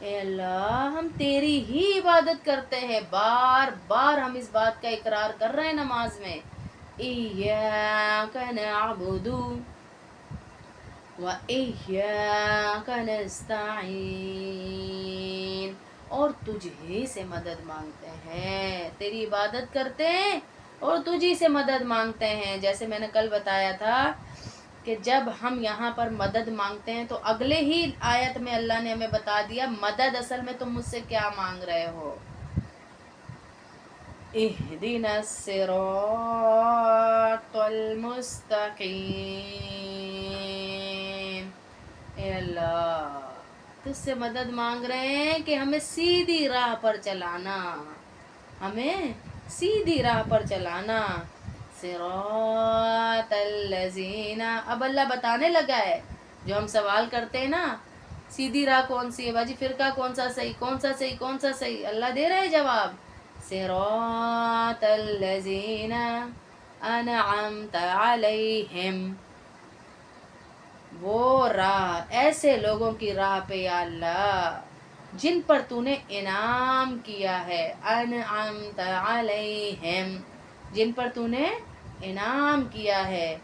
اے اللہ ہم تیری ہی عبادت کرتے ہیں، بار بار ہم اس بات کا اقرار کر رہے ہیں نماز میں، ایاک نعبد و ایاک نستعین، اور تجھے سے مدد مانگتے ہیں، تیری عبادت کرتے ہیں اور تجھی سے مدد مانگتے ہیں۔ جیسے میں نے کل بتایا تھا کہ جب ہم یہاں پر مدد مانگتے ہیں تو اگلے ہی آیت میں اللہ نے ہمیں بتا دیا مدد اصل میں تم مجھ سے کیا مانگ رہے ہو، اہدنا الصراط المستقیم، اے اللہ تجھ سے مدد مانگ رہے ہیں کہ ہمیں سیدھی راہ پر چلانا، ہمیں سیدھی راہ پر چلانا، صراط الذین، اب اللہ بتانے لگا ہے، جو ہم سوال کرتے ہیں نا سیدھی راہ کون سی ہے باجی، فرقہ کون سا صحیح، کون سا صحیح، کون سا صحیح، اللہ دے رہا ہے جواب، صراط الذین انعمت علیہم، وہ راہ ایسے لوگوں کی راہ پہ یا اللہ جن پر تو نے انعام کیا ہے، انعمت علیہم، جن پر تو نے انعام کیا ہے،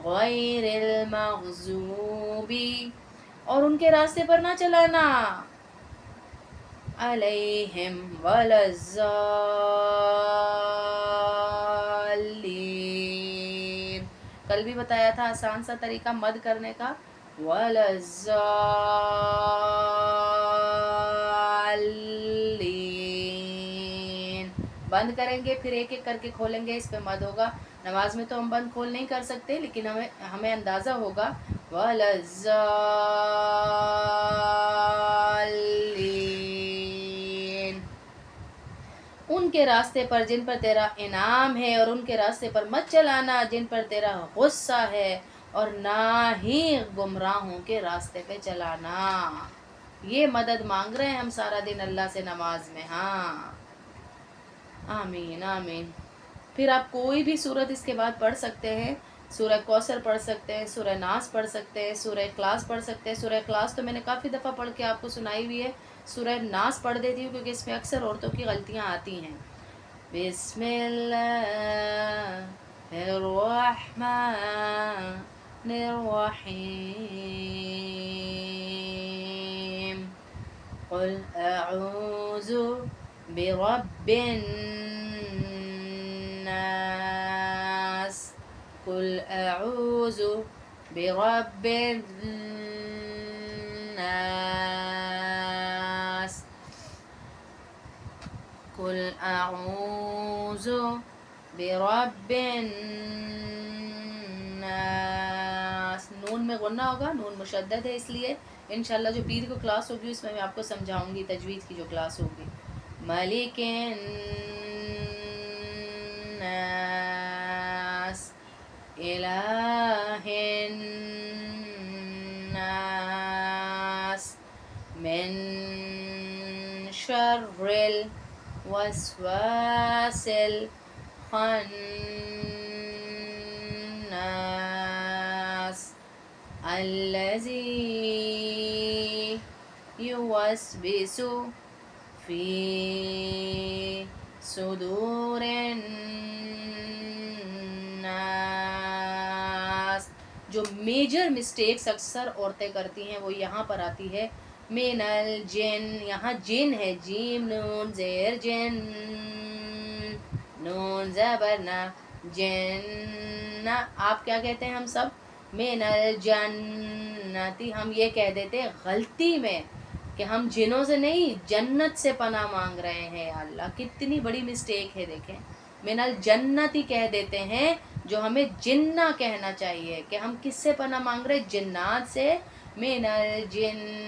غیر المغضوب، اور ان کے راستے پر نہ چلانا، علیہم ولا الضالین، کل بھی بتایا تھا آسان سا طریقہ مد کرنے کا، ولا الضالین، بند کریں گے پھر ایک ایک کر کے کھولیں گے، اس پہ مد ہوگا، نماز میں تو ہم بند کھول نہیں کر سکتے لیکن ہمیں اندازہ ہوگا، ولا الضالین، ان کے راستے پر جن پر تیرا انعام ہے، اور ان کے راستے پر مت چلانا جن پر تیرا غصہ ہے، اور نہ ہی گمراہوں کے راستے پہ چلانا۔ یہ مدد مانگ رہے ہیں ہم سارا دن اللہ سے نماز میں، ہاں آمین آمین۔ پھر آپ کوئی بھی سورت اس کے بعد پڑھ سکتے ہیں، سورہ کوثر پڑھ سکتے ہیں، سورہ ناس پڑھ سکتے ہیں، سورہ اخلاص پڑھ سکتے ہیں، سورہ اخلاص تو میں نے کافی دفعہ پڑھ کے آپ کو سنائی ہوئی ہے، سورہ ناس پڑھ دیتی ہوں کیونکہ اس میں اکثر عورتوں کی غلطیاں آتی ہیں، بسم اللہ الرحمن الرحیم، قل اعوذ برب الناس، قل اعوذ برب الناس، قل اعوذ برب الناس، نون میں غنہ ہوگا، نون مشدد ہے، اس لیے انشاءاللہ جو پیر کو کلاس ہوگی اس میں میں آپ کو سمجھاؤں گی، تجوید کی جو کلاس ہوگی، ملک الناس، الہ الناس، من شر الوسواس الخناس، الذي يوسوس في صدور الناس، جو میجر مسٹیکس اکثر عورتیں کرتی ہیں وہ یہاں پر آتی ہے، من الجن، یہاں جن ہے، جیم نون زیر جن، نون زبرنا، جن، آپ کیا کہتے ہیں ہم سب من الجنتی، ہم یہ کہہ دیتے غلطی میں کہ ہم جنوں سے نہیں جنت سے پناہ مانگ رہے ہیں، اللہ کتنی بڑی مسٹیک ہے، دیکھیں من الجنتی کہہ دیتے ہیں جو ہمیں جنہ کہنا چاہیے، کہ ہم کس سے پناہ مانگ رہے، جنات سے، من الجنتی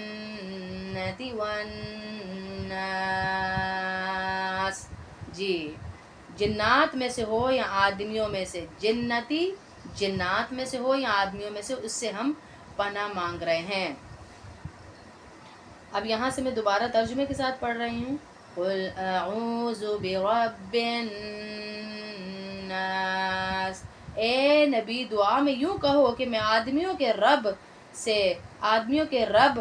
والناس، جی جنات میں سے ہو یا آدمیوں میں سے، جنتی جنات میں سے ہو یا آدمیوں میں سے، اس سے ہم پناہ مانگ رہے ہیں۔ اب یہاں سے میں دوبارہ ترجمے کے ساتھ پڑھ رہی ہوں، قل اعوذ برب الناس، اے نبی دعا میں یوں کہو کہ میں آدمیوں کے رب سے، آدمیوں کے رب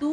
2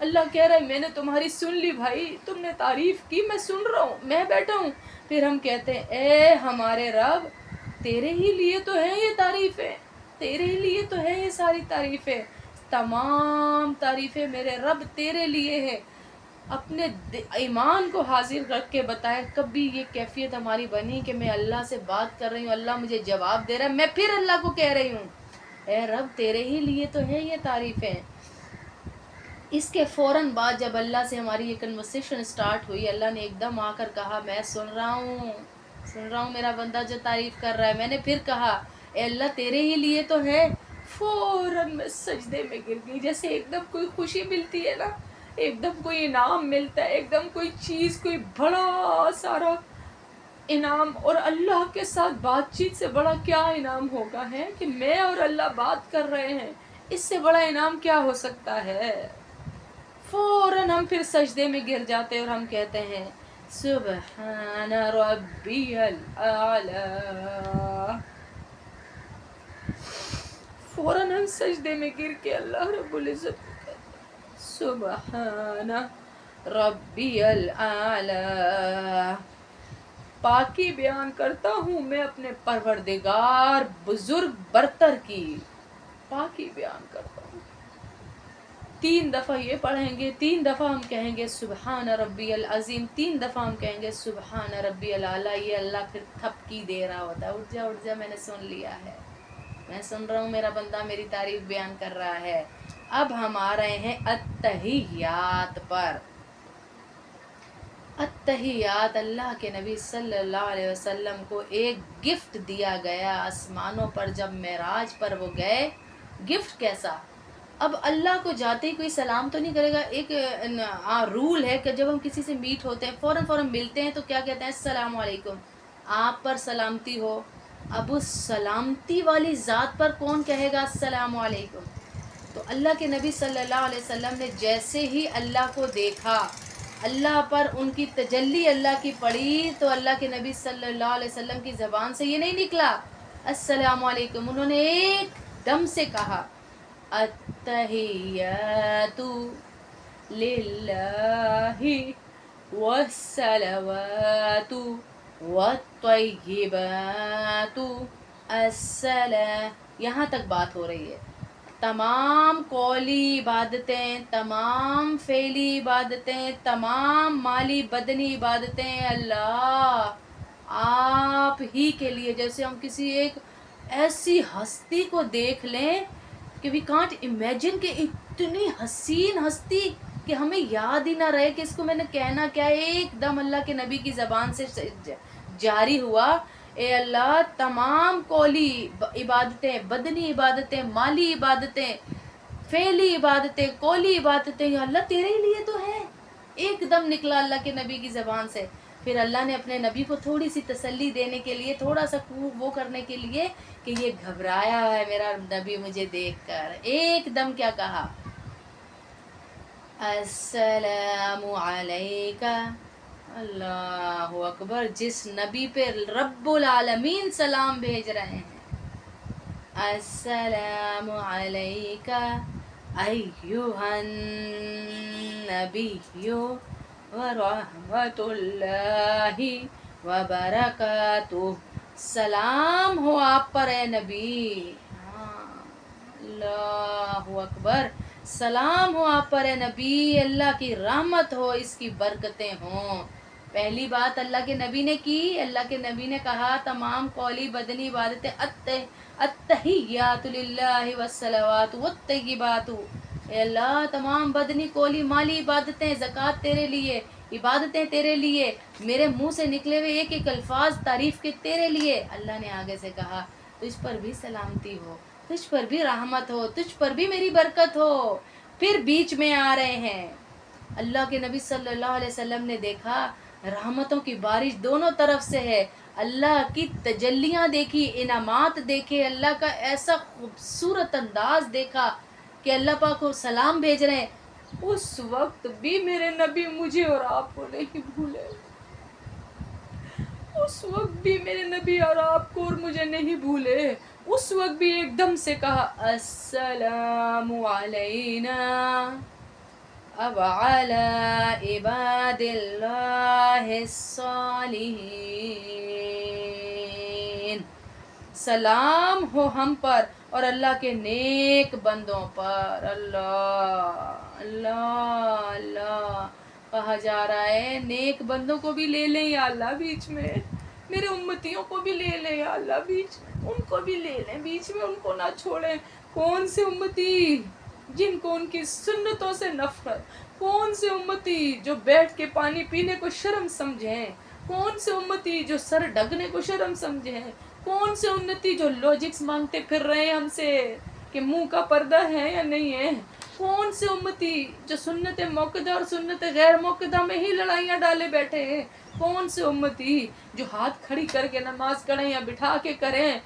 اللہ کہہ رہا ہے میں نے تمہاری سن لی بھائی، تم نے تعریف کی، میں سن رہا ہوں، میں بیٹھا ہوں۔ پھر ہم کہتے ہیں اے ہمارے رب، تیرے ہی لیے تو ہے یہ تعریفیں، تیرے ہی لیے تو ہے یہ ساری تعریفیں، تمام تعریفیں میرے رب تیرے لیے ہے۔ اپنے ایمان کو حاضر رکھ کے بتائیں کبھی یہ کیفیت ہماری بنی کہ میں اللہ سے بات کر رہی ہوں، اللہ مجھے جواب دے رہا ہے، میں پھر اللہ کو کہہ رہی ہوں اے رب تیرے ہی لیے تو ہے یہ تعریفیں۔ اس کے فوراً بعد جب اللہ سے ہماری یہ کنورسیشن سٹارٹ ہوئی، اللہ نے ایک دم آ کر کہا میں سن رہا ہوں میرا بندہ جو تعریف کر رہا ہے۔ میں نے پھر کہا اے اللہ تیرے ہی لیے تو ہے۔ فوراً میں سجدے میں گر گئی، جیسے ایک دم کوئی خوشی ملتی ہے نا، ایک دم کوئی انعام ملتا ہے، ایک دم کوئی چیز، کوئی بڑا سارا انعام۔ اور اللہ کے ساتھ بات چیت سے بڑا کیا انعام ہوگا ہے کہ میں اور اللہ بات کر رہے ہیں، اس سے بڑا انعام کیا ہو سکتا ہے؟ فوراً ہم پھر سجدے میں گر جاتے ہیں اور ہم کہتے ہیں سبحان ربی الاعلی۔ فوراً ہم سجدے میں گر کے اللہ رب العزت کو کہتے ہیں سبحان ربی الاعلی۔ پاکی بیان کرتا ہوں میں اپنے پروردگار بزرگ برتر کی، پاکی بیان کرتا ہوں۔ 3 دفعہ یہ پڑھیں گے، 3 دفعہ ہم کہیں گے سبحان ربی العظیم، 3 دفعہ ہم کہیں گے سبحان ربی الاعلی۔ یہ اللہ پھر تھپکی دے رہا ہوتا ہے، اٹھ جا میں نے سن لیا ہے، میں سن رہا ہوں، میرا بندہ میری تعریف بیان کر رہا ہے۔ اب ہم آ رہے ہیں التحیات پر۔ التحیات اللہ کے نبی صلی اللہ علیہ وسلم کو ایک گفٹ دیا گیا آسمانوں پر جب معراج پر وہ گئے۔ گفٹ کیسا؟ اب اللہ کو جاتے ہی کوئی سلام تو نہیں کرے گا۔ ایک رول ہے کہ جب ہم کسی سے میٹ ہوتے ہیں فوراً ملتے ہیں تو کیا کہتے ہیں السلام علیکم، آپ پر سلامتی ہو۔ اب اس سلامتی والی ذات پر کون کہے گا السلام علیکم؟ تو اللہ کے نبی صلی اللہ علیہ وسلم نے جیسے ہی اللہ کو دیکھا، اللہ پر ان کی تجلی اللہ کی پڑی، تو اللہ کے نبی صلی اللہ علیہ وسلم کی زبان سے یہ نہیں نکلا السلام علیکم، انہوں نے ایک دم سے کہا التحیات للہ والصلوات والطیبات السلام۔ یہاں تک بات ہو رہی ہے۔ تمام قولی عبادتیں، تمام فعلی عبادتیں، تمام مالی بدنی عبادتیں اللہ آپ ہی کے لیے۔ جیسے ہم کسی ایک ایسی ہستی کو دیکھ لیں کہ وی کانٹ امیجن، کہ اتنی حسین ہستی کہ ہمیں یاد ہی نہ رہے کہ اس کو میں نے کہنا کیا ہے، ایک دم اللہ کے نبی کی زبان سے جاری ہوا اے اللہ تمام قولی عبادتیں، بدنی عبادتیں، مالی عبادتیں، فعلی عبادتیں، قولی عبادتیں یا اللہ تیرے ہی لیے تو ہے۔ ایک دم نکلا اللہ کے نبی کی زبان سے۔ پھر اللہ نے اپنے نبی کو تھوڑی سی تسلی دینے کے لیے، تھوڑا سا وہ کرنے کے لیے کہ یہ گھبرایا ہے میرا نبی مجھے دیکھ کر، ایک دم کیا کہا السلام علیکہ۔ اللہ اکبر، جس نبی پہ رب العالمین سلام بھیج رہے ہیں، السلام علیکہ ایھا النبی ورحمۃ اللہ وبرکاتہ۔ سلام ہو آپ پر اے نبی، اللہ اکبر، سلام ہو آپ پر اے نبی، اللہ کی رحمت ہو، اس کی برکتیں ہوں۔ پہلی بات اللہ کے نبی نے کی، اللہ کے نبی نے کہا تمام قولی بدنی عبادتیں التحیات للہ والصلوات والطیبات، اے اللہ تمام بدنی قولی مالی عبادتیں، زکوٰۃ تیرے لیے، عبادتیں تیرے لیے، میرے منہ سے نکلے ہوئے ایک ایک الفاظ تعریف کے تیرے لیے۔ اللہ نے آگے سے کہا تجھ پر بھی سلامتی ہو، تجھ پر بھی رحمت ہو، تجھ پر بھی میری برکت ہو۔ پھر بیچ میں آ رہے ہیں، اللہ کے نبی صلی اللہ علیہ وسلم نے دیکھا رحمتوں کی بارش دونوں طرف سے ہے، اللہ کی تجلیاں دیکھی، انعامات دیکھے، اللہ کا ایسا خوبصورت انداز دیکھا کہ اللہ پاک کو سلام بھیج رہے ہیں۔ اس وقت بھی میرے نبی مجھے اور آپ کو نہیں بھولے، اس وقت بھی میرے نبی اور آپ کو اور مجھے نہیں بھولے۔ اس وقت بھی ایک دم سے کہا السلام علینا اب علی عباد اللہ الصالحین، سلام ہو ہم پر اور اللہ کے نیک بندوں پر۔ اللہ اللہ اللہ، کہا جا رہا ہے نیک بندوں کو بھی لے لیں یا اللہ بیچ میں، میرے امتیوں کو بھی لے لیں یا اللہ بیچ میں، ان کو بھی لے لیں بیچ میں، ان کو نہ چھوڑیں۔ کون سے امتی جن کو ان کی سنتوں سے نفرت، کون سے امتی جو بیٹھ کے پانی پینے کو شرم سمجھیں، کون سے امتی جو سر ڈھکنے کو شرم سمجھیں، کون سے امتی جو لاجکس مانگتے پھر رہے ہیں ہم سے کہ منہ کا پردہ ہے یا نہیں ہے، کون سے امتی جو سنت موقدہ اور سنت غیر موقدہ میں ہی لڑائیاں ڈالے بیٹھے ہیں، کون سے امتی جو ہاتھ کھڑی کر کے نماز کریں یا بٹھا کے کریں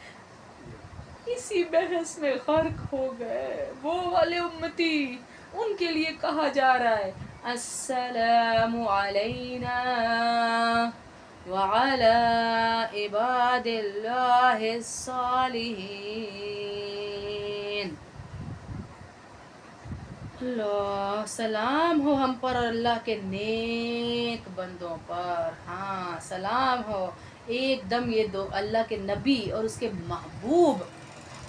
اسی بحث میں غرق ہو گئے، وہ والے امتی، ان کے لیے کہا جا رہا ہے السلام علینا وعلی عباد اللہ الصالحین۔ اللہ، سلام ہو ہم پر اور اللہ کے نیک بندوں پر۔ ہاں سلام ہو ایک دم یہ دو اللہ کے نبی اور اس کے محبوب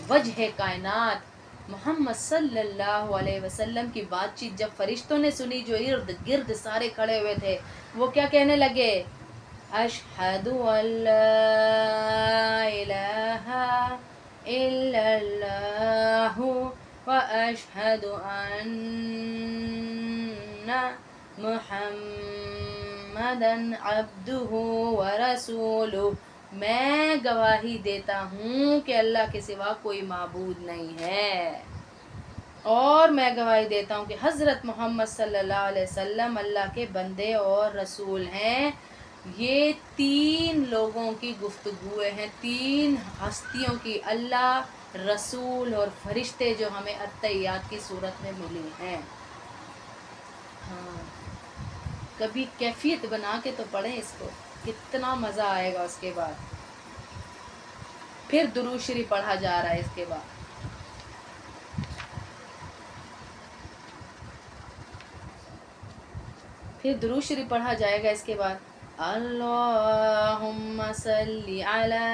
وجہ کائنات محمد صلی اللہ علیہ وسلم کی بات چیت جب فرشتوں نے سنی، جو ارد گرد سارے کھڑے ہوئے تھے، وہ کیا کہنے لگے؟ اشہد ان لا الہ الا اللہ واشہد ان محمدًا عبدہ ورسولہ، میں گواہی دیتا ہوں کہ اللہ کے سوا کوئی معبود نہیں ہے، اور میں گواہی دیتا ہوں کہ حضرت محمد صلی اللہ علیہ وسلم اللہ کے بندے اور رسول ہیں۔ یہ تین لوگوں کی گفتگویں ہیں، تین ہستیوں کی، اللہ، رسول اور فرشتے، جو ہمیں اتحیات کی صورت میں ملی ہیں۔ ہاں کبھی کیفیت بنا کے تو پڑھیں اس کو، کتنا مزہ آئے گا۔ اس کے بعد پھر درود شریف پڑھا جا رہا ہے، اس کے بعد پھر درود شریف پڑھا جائے گا، اس کے بعد اللہم صلی علی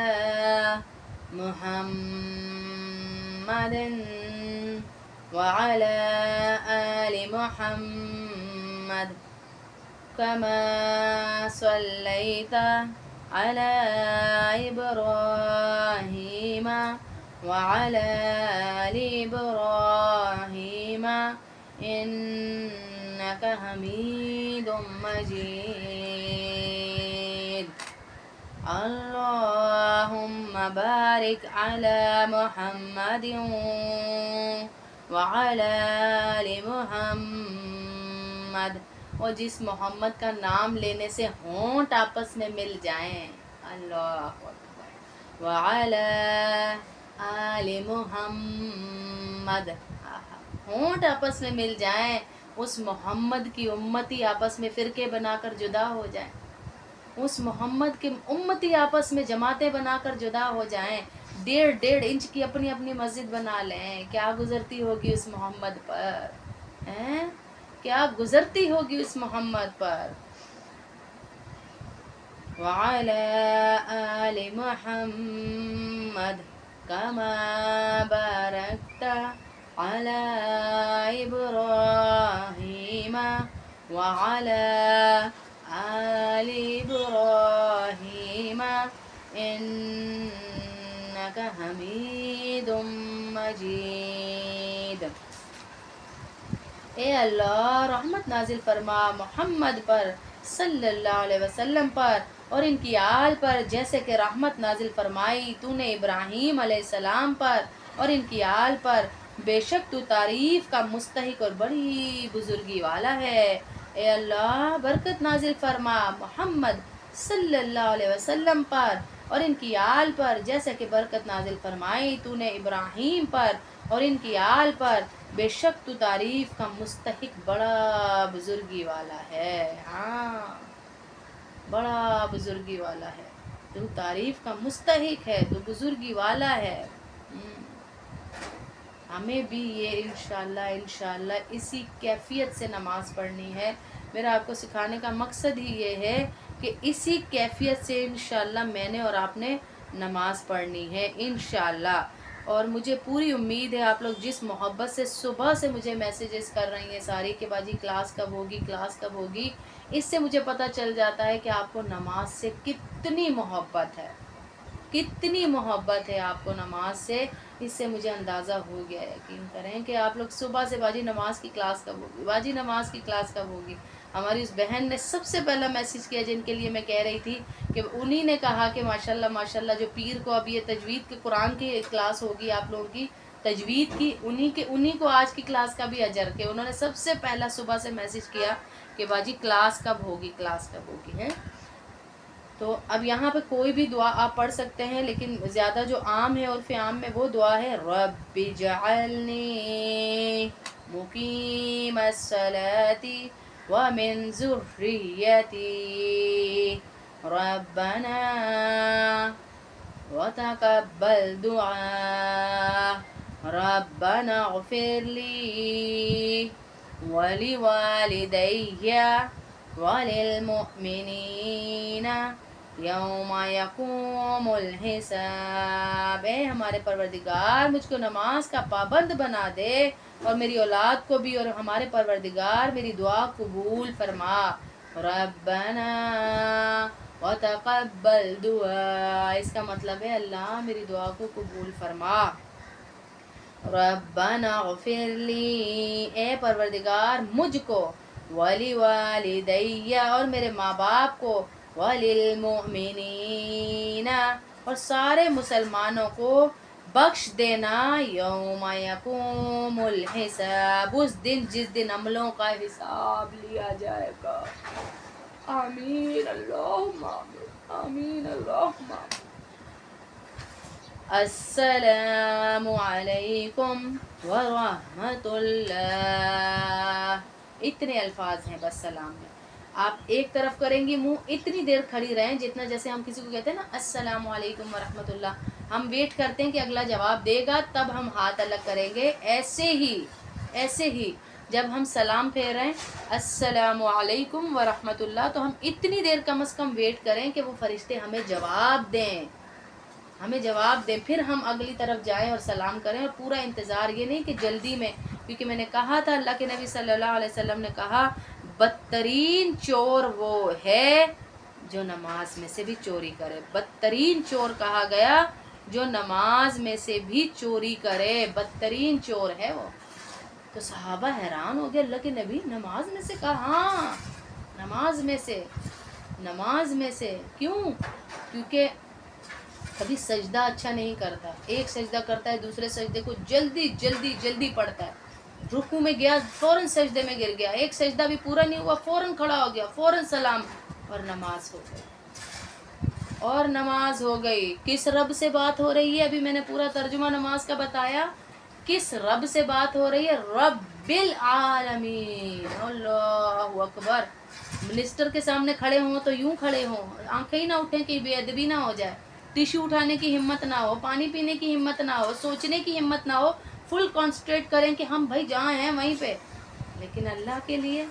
محمد وعلی آل محمد کما صلیت علی ابراہیم وعلی آل ابراہیم انک حمید مجید۔ اللہم بارک علی محمد وعلی آل محمد، اور جس محمد کا نام لینے سے ہونٹ آپس میں مل جائیں، اللہ اکبر، وعلی آل محمد، ہونٹ آپس میں مل جائیں، اس محمد کی امتی آپس میں فرقے بنا کر جدا ہو جائیں، اس محمد کے امتی آپس میں جماعتیں بنا کر جدا ہو جائیں، 1.5 انچ کی اپنی اپنی مسجد بنا لیں، کیا گزرتی ہوگی اس محمد پر، ہیں کیا گزرتی ہوگی اس محمد پر۔ وعلی آل محمد کما بارکت علی ابراہیم وعلی آل ابراہیم انک حمید مجید۔ اے اللہ رحمت نازل فرما محمد پر صلی اللہ علیہ وسلم پر اور ان کی آل پر، جیسے کہ رحمت نازل فرمائی تو نے ابراہیم علیہ السلام پر اور ان کی آل پر، بے شک تو تعریف کا مستحق اور بڑی بزرگی والا ہے۔ اے اللہ برکت نازل فرما محمد صلی اللہ علیہ وسلم پر اور ان کی آل پر، جیسے کہ برکت نازل فرمائی تو نے ابراہیم پر اور ان کی آل پر، بے شک تو تعریف کا مستحق بڑا بزرگی والا ہے۔ ہاں بڑا بزرگی والا ہے، تو تعریف کا مستحق ہے، تو بزرگی والا ہے۔ ہمیں بھی یہ انشاءاللہ اسی کیفیت سے نماز پڑھنی ہے۔ میرا آپ کو سکھانے کا مقصد ہی یہ ہے کہ اسی کیفیت سے انشاءاللہ میں نے اور آپ نے نماز پڑھنی ہے انشاءاللہ۔ اور مجھے پوری امید ہے آپ لوگ جس محبت سے صبح سے مجھے میسیجز کر رہی ہیں ساری کہ باجی کلاس کب ہوگی، اس سے مجھے پتہ چل جاتا ہے کہ آپ کو نماز سے کتنی محبت ہے آپ کو نماز سے، اس سے مجھے اندازہ ہو گیا ہے۔ یقین کریں کہ آپ لوگ صبح سے باجی نماز کی کلاس کب ہوگی۔ ہماری اس بہن نے سب سے پہلا میسیج کیا جن کے لیے میں کہہ رہی تھی کہ انہی نے کہا کہ ماشاءاللہ جو پیر کو اب یہ تجوید کے قرآن کی کلاس ہوگی آپ لوگوں کی تجوید کی، انہی کو آج کی کلاس کا بھی اجر کہ انہوں نے سب سے پہلا صبح سے میسیج کیا کہ باجی کلاس کب ہوگی ہے۔ تو اب یہاں پہ کوئی بھی دعا آپ پڑھ سکتے ہیں، لیکن زیادہ جو عام ہے عرف عام میں وہ دعا ہے رب اجعلنی مقیم الصلاۃ ومن ذریتی ربنا وتقبل دعاء ربنا اغفر لی ولوالدی وللمؤمنین یوم یقوم الحساب۔ اے ہمارے پروردگار مجھ کو نماز کا پابند بنا دے اور میری اولاد کو بھی، اور ہمارے پروردگار میری دعا قبول فرما۔ ربنا وتقبل دعا، اس کا مطلب ہے اللہ میری دعا کو قبول فرما۔ ربنا اغفر لی، اے پروردگار مجھ کو، ولی والدی، اور میرے ماں باپ کو، وللمؤمنین، اور سارے مسلمانوں کو بخش دینا، یوم یقوم الحساب، اس دن جس دن عملوں کا حساب لیا جائے گا۔ آمین اللہم آمین، آمین اللہم آمین۔ السلام علیکم ورحمۃ اللہ، اتنے الفاظ ہیں بس سلام میں۔ آپ ایک طرف کریں گی منہ، اتنی دیر کھڑی رہیں جتنا جیسے ہم کسی کو کہتے ہیں نا السلام علیکم ورحمۃ اللہ، ہم ویٹ کرتے ہیں کہ اگلا جواب دے گا تب ہم ہاتھ الگ کریں گے۔ ایسے ہی جب ہم سلام پھیریں السلام علیکم ورحمۃ اللہ تو ہم اتنی دیر کم از کم ویٹ کریں کہ وہ فرشتے ہمیں جواب دیں، پھر ہم اگلی طرف جائیں اور سلام کریں۔ اور پورا انتظار، یہ نہیں کہ جلدی میں، کیونکہ میں نے کہا تھا اللہ کے نبی صلی اللہ علیہ وسلم نے کہا بدترین چور وہ ہے جو نماز میں سے بھی چوری کرے۔ بدترین چور کہا گیا جو نماز میں سے بھی چوری کرے، بدترین چور ہے وہ۔ تو صحابہ حیران ہو گئے، اللہ کے نبی نماز میں سے کہا؟ ہاں نماز میں سے کیوں؟ کیونکہ کبھی سجدہ اچھا نہیں کرتا، ایک سجدہ کرتا ہے دوسرے سجدے کو جلدی پڑھتا ہے، رکوع میں گیا فوراً سجدے میں گر گیا، ایک سجدہ بھی پورا نہیں ہوا فوراً کھڑا ہو گیا، فوراً سلام، اور نماز ہو گئی۔ کس رب سے بات ہو رہی ہے؟ ابھی میں نے پورا ترجمہ نماز کا بتایا، کس رب سے بات ہو رہی ہے؟ رب العالمین۔ اللہ اکبر۔ منسٹر کے سامنے کھڑے ہوں تو یوں کھڑے ہوں، آنکھیں ہی نہ اٹھیں کہ بے ادبی نہ ہو جائے، ٹیشو اٹھانے کی ہمت نہ ہو، پانی پینے کی ہمت نہ ہو، سوچنے کی ہمت نہ ہو، فل کانسنٹریٹ کریں کہ ہم بھائی جہاں ہیں وہیں پہ، لیکن اللہ کے لیے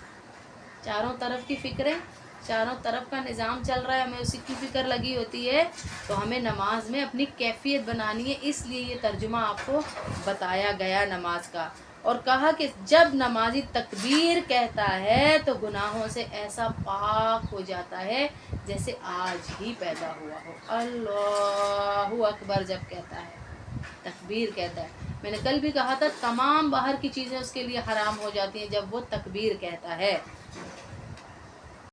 چاروں طرف کی فکریں، چاروں طرف کا نظام چل رہا ہے، ہمیں اسی کی فکر لگی ہوتی ہے، تو ہمیں نماز میں اپنی کیفیت بنانی ہے۔ اس لیے یہ ترجمہ آپ کو بتایا گیا نماز کا، اور کہا کہ جب نمازی تکبیر کہتا ہے تو گناہوں سے ایسا پاک ہو جاتا ہے جیسے آج ہی پیدا ہوا ہو۔ اللہ اکبر جب کہتا ہے، تکبیر کہتا ہے، میں نے کل بھی کہا تھا تمام باہر کی چیزیں اس کے لیے حرام ہو جاتی ہیں جب وہ تکبیر کہتا ہے۔